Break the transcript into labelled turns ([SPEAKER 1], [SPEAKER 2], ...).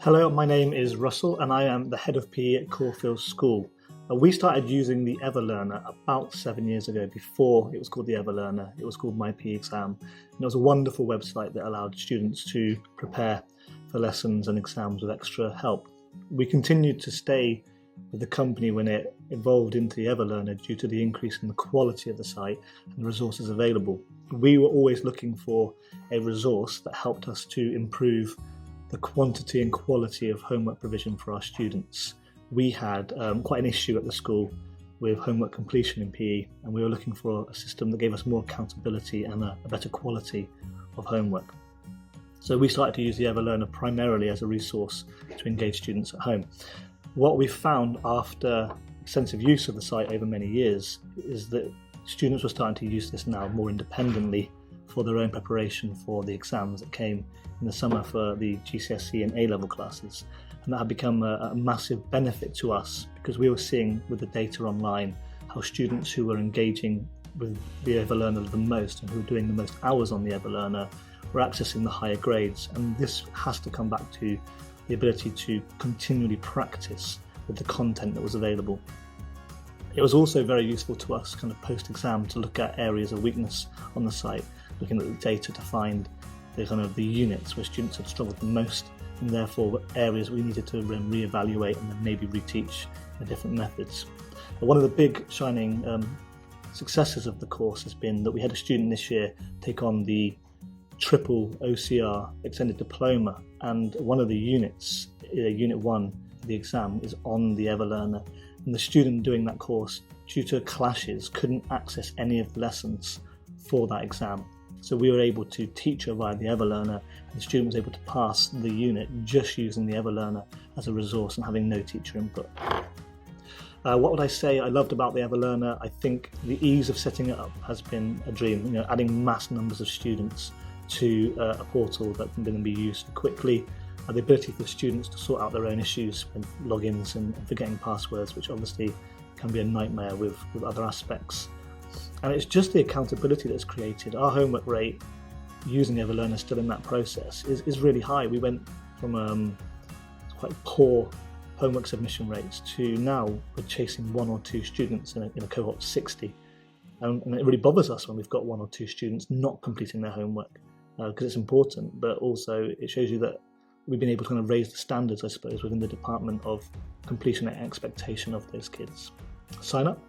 [SPEAKER 1] Hello, my name is Russell and I am the head of PE at Corfe Hills School. We started using the EverLearner about 7 years ago. Before it was called the EverLearner, it was called My PE Exam. And it was a wonderful website that allowed students to prepare for lessons and exams with extra help. We continued to stay with the company when it evolved into the EverLearner due to the increase in the quality of the site and the resources available. We were always looking for a resource that helped us to improve the quantity and quality of homework provision for our students. We had quite an issue at the school with homework completion in PE, and we were looking for a system that gave us more accountability and a better quality of homework. So we started to use the EverLearner primarily as a resource to engage students at home. What we found after extensive use of the site over many years is that students were starting to use this now more independently for their own preparation for the exams that came in the summer for the GCSE and A-Level classes. And that had become a massive benefit to us because we were seeing with the data online how students who were engaging with the EverLearner the most and who were doing the most hours on the EverLearner were accessing the higher grades. And this has to come back to the ability to continually practice with the content that was available. It was also very useful to us kind of post-exam to look at areas of weakness on the site, looking at the data to find the units where students had struggled the most, and therefore areas we needed to re-evaluate and then maybe reteach the different methods. But one of the big shining successes of the course has been that we had a student this year take on the triple OCR extended diploma, and one of the units, unit 1 of the exam, is on the EverLearner. And the student doing that course, due to clashes, couldn't access any of the lessons for that exam. So we were able to teach her via the EverLearner, and the student was able to pass the unit just using the EverLearner as a resource and having no teacher input. What would I say I loved about the EverLearner? I think the ease of setting it up has been a dream. Adding mass numbers of students to a portal that can then be used quickly. The ability for students to sort out their own issues with logins and forgetting passwords, which obviously can be a nightmare with other aspects. And it's just the accountability that's created. Our homework rate using EverLearner still in that process is really high. We went from quite poor homework submission rates to now we're chasing 1 or 2 students in a cohort of 60. And it really bothers us when we've got 1 or 2 students not completing their homework because it's important, but also it shows you that we've been able to kind of raise the standards, I suppose, within the department of completion and expectation of those kids. Sign up.